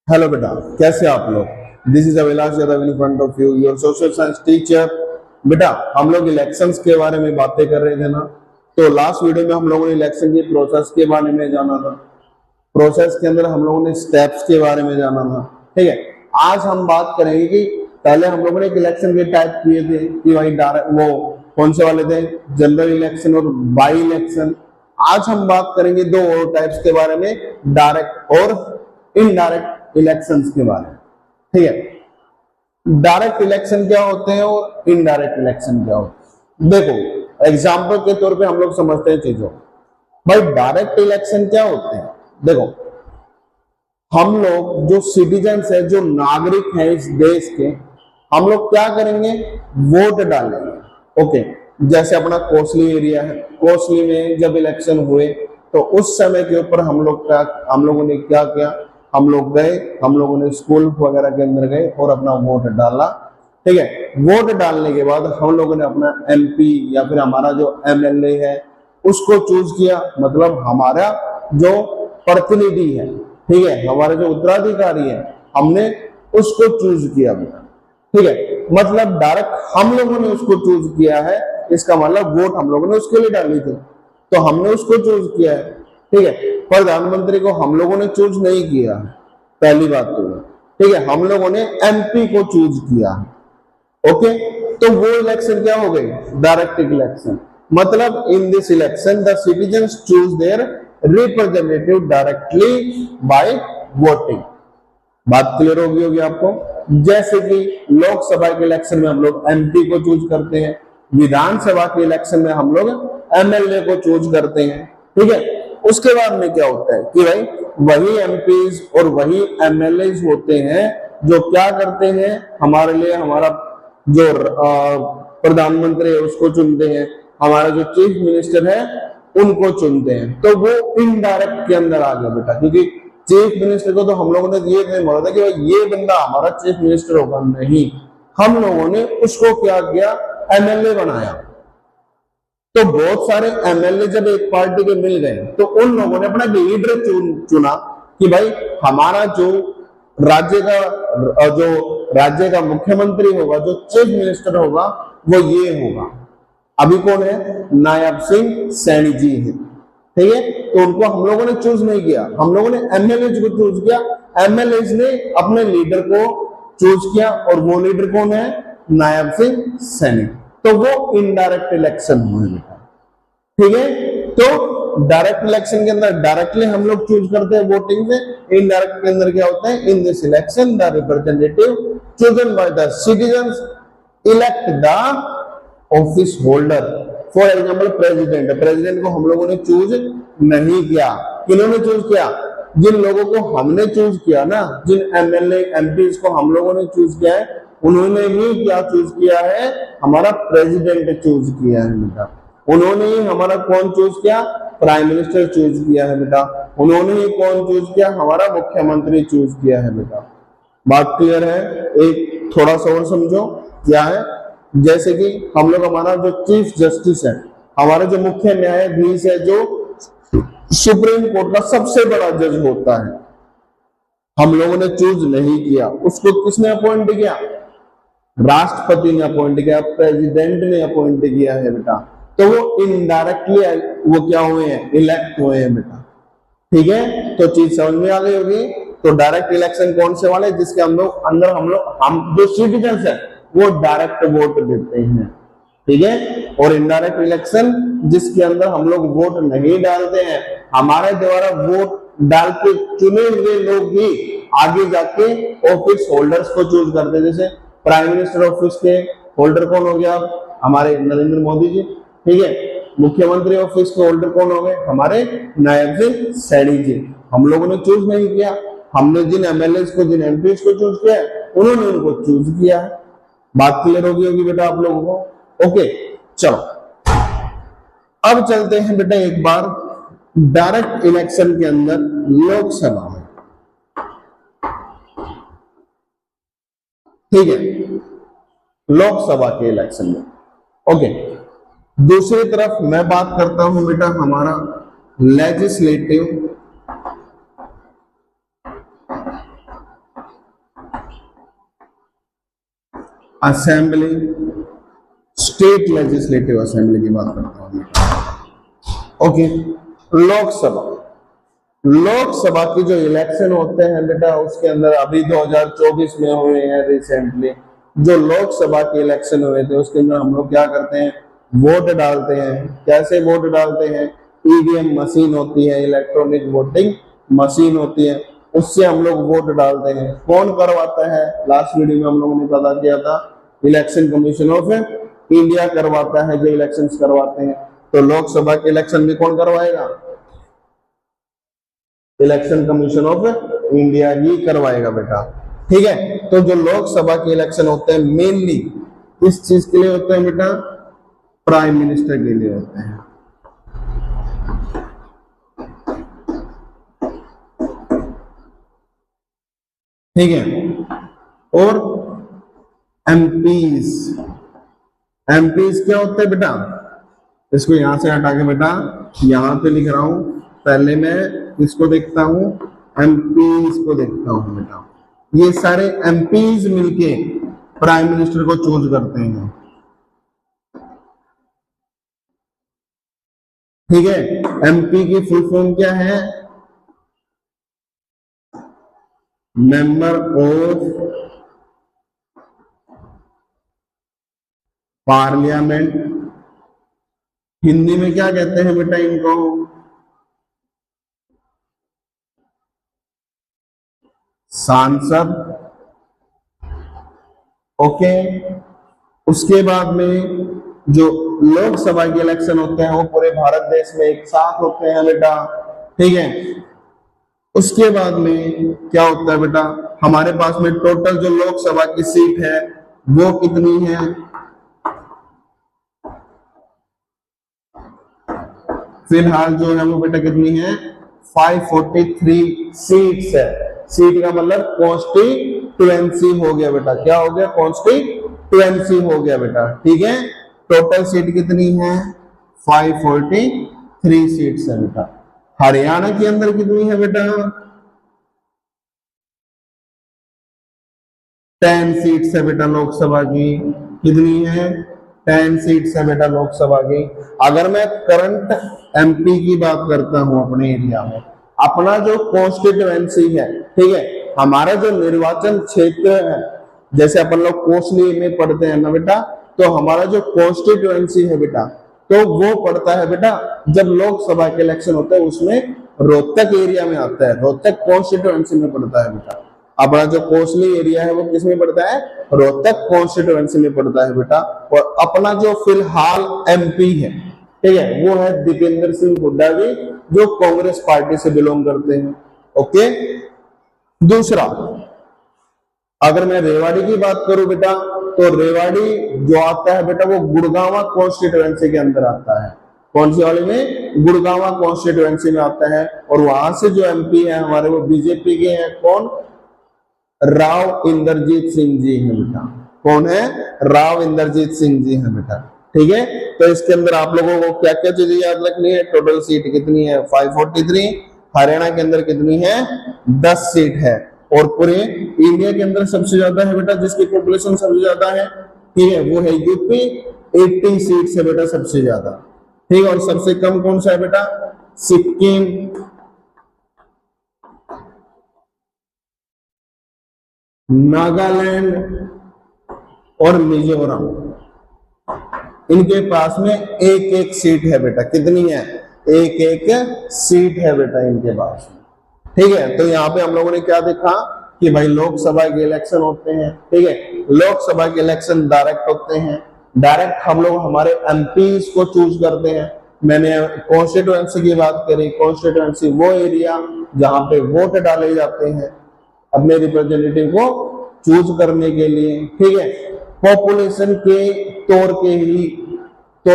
Hello बेटा, कैसे आप लोग। This is Abhilash Yadav in front of you, your social science teacher. बेटा, हम लोग इलेक्शंस के बारे में बातें कर रहे थे ना। तो लास्ट वीडियो में हम लोगों ने इलेक्शन की प्रोसेस के बारे में जाना था। प्रोसेस के अंदर हम लोगों ने स्टेप्स के बारे में जाना था। ठीक है, आज हम बात करेंगे कि पहले हम लोगों ने एक इलेक्शन के टाइप किए थे कि भाई डायरेक्ट वो कौन से वाले थे, जनरल इलेक्शन और बाई इलेक्शन। आज हम बात करेंगे दो और टाइप्स के बारे में, डायरेक्ट और इनडायरेक्ट इलेक्शंस के बारे में। ठीक है, डायरेक्ट इलेक्शन क्या होते हैं और इनडायरेक्ट इलेक्शन क्या होते हैं। देखो, एग्जाम्पल के तौर पे हम लोग समझते हैं चीजों। भाई डायरेक्ट इलेक्शन क्या होते हैं, देखो हम लोग जो सिटीजन्स है, जो नागरिक हैं इस देश के, हम लोग क्या करेंगे, वोट डालेंगे। ओके, जैसे अपना कोसली एरिया है, कोसली में जब इलेक्शन हुए तो उस समय के ऊपर हम लोगों ने क्या किया, हम लोग गए, हम लोगों ने स्कूल वगैरह के अंदर गए और अपना वोट डाला। ठीक है, वोट डालने के बाद हम लोगों ने अपना एमपी या फिर हमारा जो एमएलए है उसको चूज किया, मतलब हमारा जो प्रतिनिधि है, ठीक है, हमारे जो उत्तराधिकारी है, हमने उसको चूज किया बेटा। ठीक है, मतलब डायरेक्ट हम लोगों ने उसको चूज किया है, इसका मतलब वोट हम लोगों ने उसके लिए डाली थी, तो हमने उसको चूज किया है। ठीक है, प्रधानमंत्री को हम लोगों ने चूज नहीं किया, पहली बात तो। ठीक है, हम लोगों ने एमपी को चूज किया है। ओके, तो वो इलेक्शन क्या हो गई, डायरेक्ट इलेक्शन। मतलब in this election the citizens choose their representative directly by voting. बात क्लियर होगी आपको। जैसे कि लोकसभा के इलेक्शन में हम लोग एमपी को चूज करते हैं, विधानसभा के इलेक्शन में हम लोग एमएलए को चूज करते हैं। ठीक है, उसके बाद में क्या होता है कि भाई वही एमपीज और वही एमएलए होते हैं जो क्या करते हैं, हमारे लिए हमारा जो प्रधानमंत्री है उसको चुनते हैं, हमारा जो चीफ मिनिस्टर है उनको चुनते हैं। तो वो इनडायरेक्ट के अंदर आ गया बेटा, क्योंकि चीफ मिनिस्टर को तो हम लोगों ने ये नहीं बोला था कि भाई ये बंदा हमारा चीफ मिनिस्टर होगा, नहीं, हम लोगों ने उसको क्या किया, एमएलए बनाया। तो बहुत सारे एमएलए जब एक पार्टी के मिल गए तो उन लोगों ने अपना लीडर चुना कि भाई हमारा जो राज्य का मुख्यमंत्री होगा, जो चीफ मिनिस्टर होगा, वो ये होगा। अभी कौन है, नायब सिंह सैनी जी है। ठीक है, तो उनको हम लोगों ने चूज नहीं किया, हम लोगों ने एमएलए को चूज किया। एमएलए ने अपने लीडर को चूज किया और वो लीडर कौन है, नायब सिंह सैनी। तो वो इनडायरेक्ट इलेक्शन हुए। ठीक है, तो डायरेक्ट इलेक्शन के अंदर डायरेक्टली हम लोग चूज करते हैं वोटिंग से। इनडायरेक्ट के अंदर क्या होता है, इन this election the representative chosen by the citizens elect the office holder. For example president, president को हम लोगों ने चूज नहीं किया, किन्होंने चूज किया, जिन लोगों को हमने चूज किया ना, जिन एमएलए एमपी को हम लोगों ने चूज किया है, उन्होंने ही क्या चूज किया है, हमारा प्रेसिडेंट चूज किया है बेटा। उन्होंने ही हमारा कौन चूज किया, प्राइम मिनिस्टर चूज किया है बेटा। उन्होंने ही कौन चूज किया, हमारा मुख्यमंत्री चूज किया है बेटा। बात क्लियर है। एक थोड़ा सा और समझो क्या है, जैसे कि हम लोग हमारा जो चीफ जस्टिस है, हमारा जो मुख्य न्यायाधीश है, जो सुप्रीम कोर्ट का सबसे बड़ा जज होता है, हम लोगों ने चूज नहीं किया, उसको किसने अपॉइंट किया, राष्ट्रपति ने अपॉइंट किया, प्रेसिडेंट ने अपॉइंट किया है बेटा। तो वो इनडायरेक्टली वो क्या हुए हैं, इलेक्ट हुए हैं बेटा। ठीक है, तो चीज समझ में आ गई होगी। तो डायरेक्ट इलेक्शन कौन से वाले, जिसके हम जो सिटीजन है वो डायरेक्ट वोट देते हैं। ठीक है, और इनडायरेक्ट इलेक्शन जिसके अंदर हम लोग वोट नहीं डालते हैं, हमारे द्वारा वोट डाल के चुने हुए लोग ही आगे जाके ऑफिस होल्डर्स को चूज करते हैं। जैसे प्राइम मिनिस्टर ऑफिस के होल्डर कौन हो गया, हमारे नरेंद्र मोदी जी। ठीक है, मुख्यमंत्री ऑफिस के होल्डर कौन हो गए, हमारे नायब सिंह सैनी जी। हम लोगों ने चूज नहीं किया, हमने जिन एमएलए को, जिन एमपी को चूज किया है, उन्होंने उनको चूज किया है। बात क्लियर होगी बेटा आप लोगों को। ओके, चलो अब चलते हैं बेटा एक बार डायरेक्ट इलेक्शन के अंदर लोकसभा में। ठीक है, लोकसभा के इलेक्शन में। ओके, दूसरी तरफ मैं बात करता हूं बेटा हमारा legislative assembly, state legislative assembly की बात करता हूं। ओके, लोकसभा, लोकसभा की जो इलेक्शन होते हैं बेटा उसके अंदर अभी 2024 में हुए हैं रिसेंटली, जो लोकसभा के इलेक्शन हुए थे उसके अंदर हम लोग क्या करते हैं, वोट डालते हैं। कैसे वोट डालते हैं, ईवीएम मशीन होती है, इलेक्ट्रॉनिक वोटिंग मशीन होती है, उससे हम लोग वोट डालते हैं। कौन करवाता है, लास्ट वीडियो में हम लोगों ने पता किया था, इलेक्शन कमीशन ऑफ इंडिया करवाता है जो इलेक्शंस करवाते हैं। तो लोकसभा के इलेक्शन भी कौन करवाएगा, इलेक्शन कमीशन ऑफ इंडिया ही करवाएगा बेटा। ठीक है, तो जो लोकसभा के इलेक्शन होते हैं मेनली किस चीज के लिए होते हैं बेटा, प्राइम मिनिस्टर के लिए होते हैं। ठीक है, और एमपीज, एमपीज क्या होते हैं बेटा, इसको यहां से हटा के बेटा यहां पे लिख रहा हूं, पहले मैं इसको देखता हूं, एमपीज को देखता हूं बेटा। ये सारे एमपीज मिलके प्राइम मिनिस्टर को चूज करते हैं। ठीक है, एमपी की फुल फॉर्म क्या है, मेंबर ऑफ पार्लियामेंट। हिंदी में क्या कहते हैं बेटा इनको, सांसद। ओके, उसके बाद में जो लोकसभा के इलेक्शन होते हैं वो पूरे भारत देश में एक साथ होते हैं बेटा। ठीक है, उसके बाद में क्या होता है बेटा, हमारे पास में टोटल जो लोकसभा की सीट है वो कितनी है, फिलहाल जो है वो बेटा कितनी है, 543 सीट्स है। सीट का मतलब कॉन्स्टिट्यूएंसी हो गया बेटा, क्या हो गया, कॉन्स्टिट्यूएंसी हो गया बेटा। ठीक है, टोटल सीट कितनी है, 543 सीट्स है बेटा। हरियाणा के अंदर कितनी है बेटा, 10 सीट्स है बेटा लोकसभा की। कितनी है, 10 सीट्स है बेटा लोकसभा की। अगर मैं करंट एमपी की बात करता हूं अपने एरिया में, अपना जो कॉन्स्टिट्यूएंसी है, ठीक है, हमारा जो निर्वाचन क्षेत्र है, जैसे अपन लोग कोसली में पढ़ते हैं ना बेटा, तो हमारा जो कॉन्स्टिट्यूएंसी है बेटा, तो वो पड़ता है बेटा जब लोकसभा के इलेक्शन होते हैं उसमें रोहतक एरिया में आता है, रोहतक कॉन्स्टिट्यूएंसी में पड़ता है बेटा। अपना जो कोसली एरिया है वो किस में पड़ता है, रोहतक कॉन्स्टिट्यूएंसी में पड़ता है बेटा। और अपना जो फिलहाल एमपी है, ठीक है, वो है दीपेंद्र सिंह हुड्डा जी, जो कांग्रेस पार्टी से बिलोंग करते हैं। ओके, दूसरा अगर मैं रेवाड़ी की बात करूं बेटा, तो रेवाड़ी जो आता है बेटा वो गुड़गांव कॉन्स्टिट्यूएंसी के अंदर आता है। कौन सी वाले में, गुड़गांव कॉन्स्टिट्यूएंसी में आता है। और वहां से जो एमपी है हमारे वो बीजेपी के हैं, कौन, राव इंद्रजीत सिंह जी हैं बेटा। कौन है, राव इंद्रजीत सिंह जी हैं बेटा। ठीक है, तो इसके अंदर आप लोगों को क्या क्या चीजें याद रखनी है, टोटल सीट कितनी है 543, हरियाणा के अंदर कितनी है 10 सीट है, और पूरे इंडिया के अंदर सबसे ज्यादा है बेटा जिसकी पॉपुलेशन सबसे ज्यादा है, ठीक है, वो है यूपी, 80 सीट है बेटा सबसे ज्यादा। ठीक है, और सबसे कम कौन सा है बेटा, सिक्किम, नागालैंड और मिजोरम, इनके पास में एक एक सीट है बेटा। कितनी है, एक एक सीट है बेटा इनके पास में। ठीक है, तो यहाँ पे हम लोगों ने क्या देखा कि भाई लोकसभा के इलेक्शन होते हैं, ठीक है, लोकसभा के इलेक्शन डायरेक्ट होते हैं, डायरेक्ट हम लोग हमारे एमपी को चूज करते हैं। मैंने कॉन्स्टिट्यूएंसी की बात करी, कॉन्स्टिट्यूएंसी वो एरिया जहां पे वोट डाले जाते हैं अपने रिप्रेजेंटेटिव को चूज करने के लिए। ठीक है, पॉपुलेशन के तौर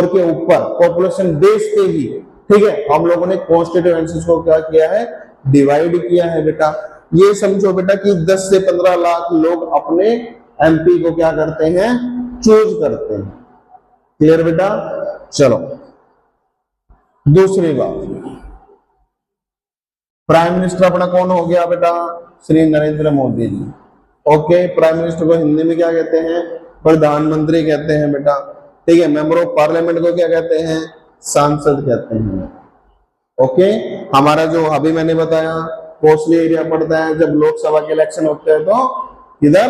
के ऊपर, पॉपुलेशन बेस पे ही, ठीक है, हम लोगों ने कॉन्स्टिट्यूएंसी को क्या किया है, डिवाइड किया है बेटा। ये समझो बेटा कि 10 से 15 लाख लोग अपने एमपी को क्या करते हैं, चूज करते हैं। क्लियर बेटा, चलो दूसरी बात, प्राइम मिनिस्टर अपना कौन हो गया बेटा, Shri Narendra Modi ji. Okay, prime minister को हिंदी में क्या कहते हैं, प्रधानमंत्री कहते हैं बेटा, ठीक है। मेंबर ऑफ पार्लियामेंट को क्या कहते हैं? सांसद कहते हैं। ओके, हमारा जो अभी मैंने बताया कोस्टली एरिया पड़ता है, जब लोकसभा के इलेक्शन होते हैं तो इधर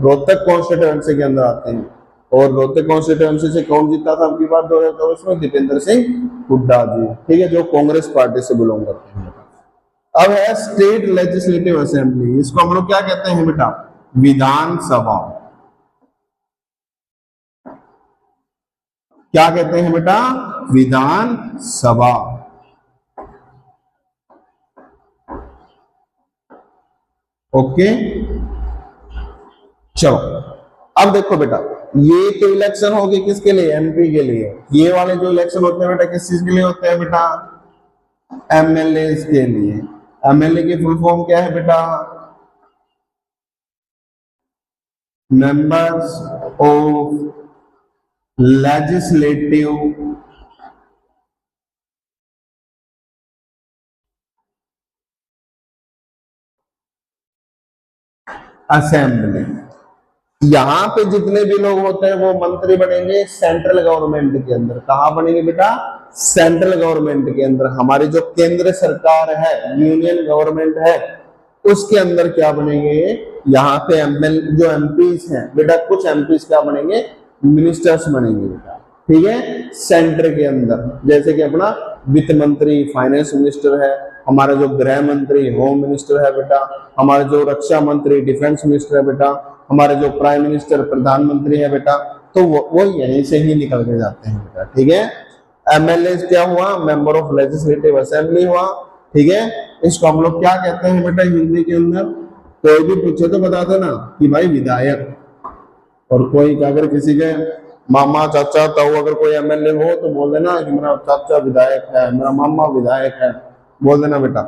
रोहतक कॉन्स्टिट्यूएंसी के अंदर आते हैं। और रोहतक कॉन्स्टिट्यूएंसी से कौन जीता था आपकी बात 2024 में? दीपेंद्र सिंह हुड्डा जी, ठीक है, जो कांग्रेस पार्टी से बिलोंग करते हैं। अब है स्टेट लेजिस्लेटिव असेंबली, इसको हम लोग क्या कहते हैं बेटा? विधानसभा। क्या कहते हैं बेटा? विधानसभा। ओके, चलो अब देखो बेटा, ये तो इलेक्शन हो गई किसके लिए? एमपी के लिए। ये वाले जो इलेक्शन होते हैं बेटा किस चीज के लिए होते हैं बेटा? एमएलए के लिए। एमएलए की फुल फॉर्म क्या है बेटा? Members of legislative assembly. यहां पे जितने भी लोग होते हैं वो मंत्री बनेंगे सेंट्रल गवर्नमेंट के अंदर। कहां बनेंगे बेटा? सेंट्रल गवर्नमेंट के अंदर। हमारी जो केंद्र सरकार है, यूनियन गवर्नमेंट है, उसके अंदर क्या बनेंगे? यहाँ पे जो एमपीज हैं बेटा, कुछ एमपीज क्या बनेंगे? मिनिस्टर्स बनेंगे बेटा, ठीक है, सेंटर के अंदर। जैसे कि अपना वित्त मंत्री, फाइनेंस मिनिस्टर है, हमारा जो गृह मंत्री, होम मिनिस्टर है बेटा, हमारे जो रक्षा मंत्री, डिफेंस मिनिस्टर है बेटा, हमारे जो प्राइम मिनिस्टर, प्रधानमंत्री है बेटा, तो वो यहीं से ही निकल के जाते हैं बेटा, ठीक है। एमएलए क्या हुआ? मेंबर ऑफ लेजिस्लेटिव असेंबली हुआ, ठीक है। इसको हम लोग क्या कहते हैं बेटा हिंदी के अंदर? कोई भी पूछे तो बता देना कि भाई विधायक। और कोई अगर किसी के मामा, चाचा, ताऊ अगर कोई एमएलए हो तो बोल देना कि मेरा चाचा विधायक है, मेरा मामा विधायक है, बोल देना बेटा,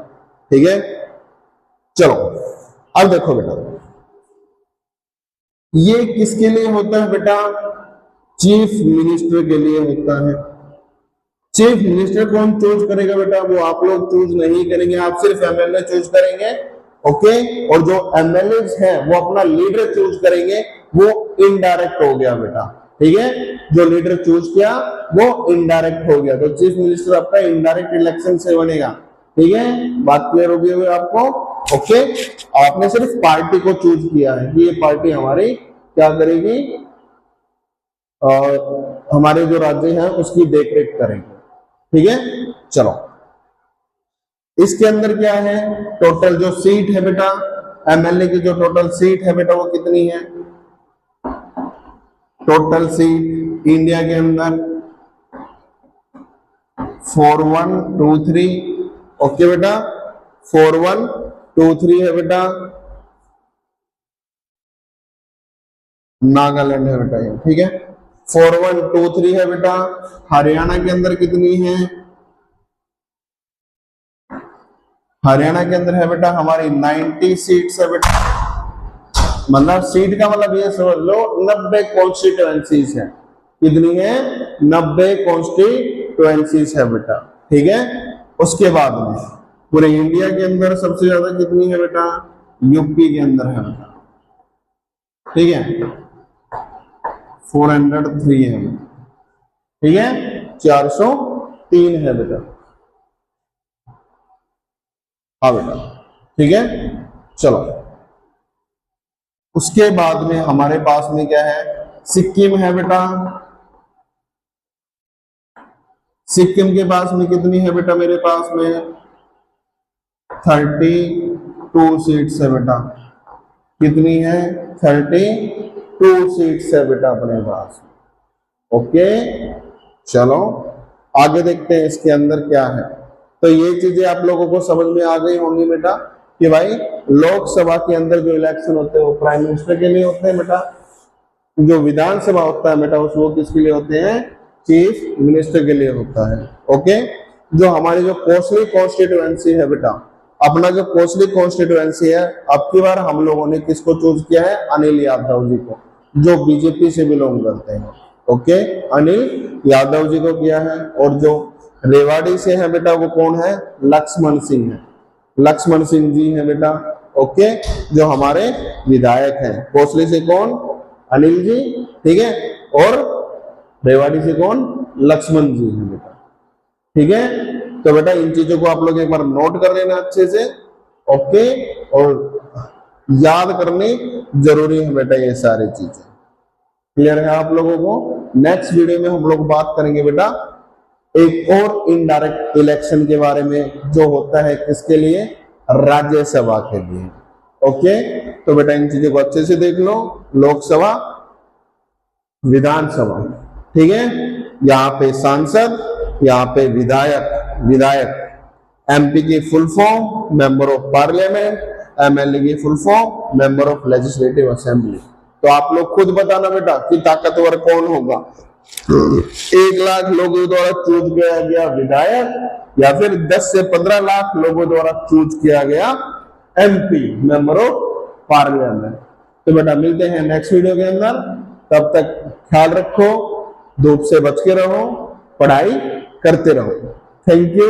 ठीक है। चलो अब देखो बेटा, ये किसके लिए होता है बेटा? चीफ मिनिस्टर के लिए होता है। चीफ मिनिस्टर कौन चूज करेगा बेटा? वो आप लोग चूज नहीं करेंगे, आप सिर्फ एमएलए चूज करेंगे, ओके। और जो एमएलए हैं वो अपना लीडर चूज करेंगे, वो इनडायरेक्ट हो गया बेटा, ठीक है। जो लीडर चूज किया वो इनडायरेक्ट हो गया, तो चीफ मिनिस्टर आपका इनडायरेक्ट इलेक्शन से बनेगा, ठीक है। बात क्लियर होगी हुई आपको? ओके, आपने सिर्फ पार्टी को चूज किया है कि ये पार्टी हमारी क्या करेगी? हमारे जो राज्य है उसकी देखरेख करेंगे, ठीक है। चलो इसके अंदर क्या है? टोटल जो सीट है बेटा, एमएलए की जो टोटल सीट है बेटा वो कितनी है? टोटल सीट इंडिया के अंदर 4123, ओके बेटा, 4123 है बेटा। नागालैंड है बेटा ये, ठीक है, 4123 है बेटा। हरियाणा के अंदर कितनी है? हरियाणा के अंदर है बेटा हमारी 90 सीट्स है बेटा। मतलब सीट का मतलब ये समझ लो 90 कॉन्स्टिट्यूएंसीज है। कितनी है? 90 कॉन्स्टिट्यूएंसीज है बेटा, ठीक है। उसके बाद में पूरे इंडिया के अंदर सबसे ज्यादा कितनी है बेटा? यूपी के अंदर है बेटा, ठीक है, 403 है, ठीक है, 403 है बेटा, हाँ बेटा, ठीक है। चलो उसके बाद में हमारे पास में क्या है? सिक्किम है बेटा। सिक्किम के पास में कितनी है बेटा? मेरे पास में 32 सीट्स है बेटा। कितनी है? 32 सीट्स है बेटा अपने पास, ओके। चलो आगे देखते हैं इसके अंदर क्या है। तो ये चीजें आप लोगों को समझ में आ गई होंगी बेटा कि भाई लोकसभा के अंदर जो इलेक्शन होते हैं वो प्राइम मिनिस्टर के लिए होते हैं बेटा। जो विधानसभा होता है बेटा वो किसके लिए होते हैं? चीफ मिनिस्टर के लिए होता है, ओके। जो हमारी जो कोसली कॉन्स्टिट्यूएंसी है बेटा, अपना जो कोसली कॉन्स्टिट्यूएंसी है, अब की बार हम लोगों ने किसको चूज किया है? अनिल यादव जी को, जो बीजेपी से बिलोंग करते हैं, ओके, अनिल यादव जी को किया है। और जो रेवाड़ी से है बेटा वो कौन है? लक्ष्मण सिंह है, लक्ष्मण सिंह जी है बेटा, ओके, जो हमारे विधायक हैं। कोसली से कौन? अनिल जी, ठीक है, और रेवाड़ी से कौन, लक्ष्मण जी है बेटा, ठीक है। तो बेटा इन चीजों को आप लोग एक बार नोट कर लेना अच्छे से, ओके, और याद करनी जरूरी है बेटा ये सारी चीजें। क्लियर है आप लोगों को? नेक्स्ट वीडियो में हम लोग बात करेंगे बेटा एक और इनडायरेक्ट इलेक्शन के बारे में, जो होता है किसके लिए, राज्यसभा के लिए। ओके, तो बेटा इन चीजों को अच्छे से देख लो, लोकसभा, विधानसभा, ठीक है, यहाँ पे सांसद, यहाँ पे विधायक, एमपी की full form member of parliament, MLA की full form member of legislative assembly. तो आप लोग खुद बताना बेटा कि ताकतवर कौन होगा, 1 लाख लोगों द्वारा चूज किया गया विधायक या फिर 10 से 15 लाख लोगों द्वारा चूज किया गया एमपी मेंबर ऑफ पार्लियामेंट। तो बेटा मिलते हैं नेक्स्ट वीडियो के अंदर, तब तक ख्याल रखो, धूप से बच के रहो, पढ़ाई करते रहो। Thank you.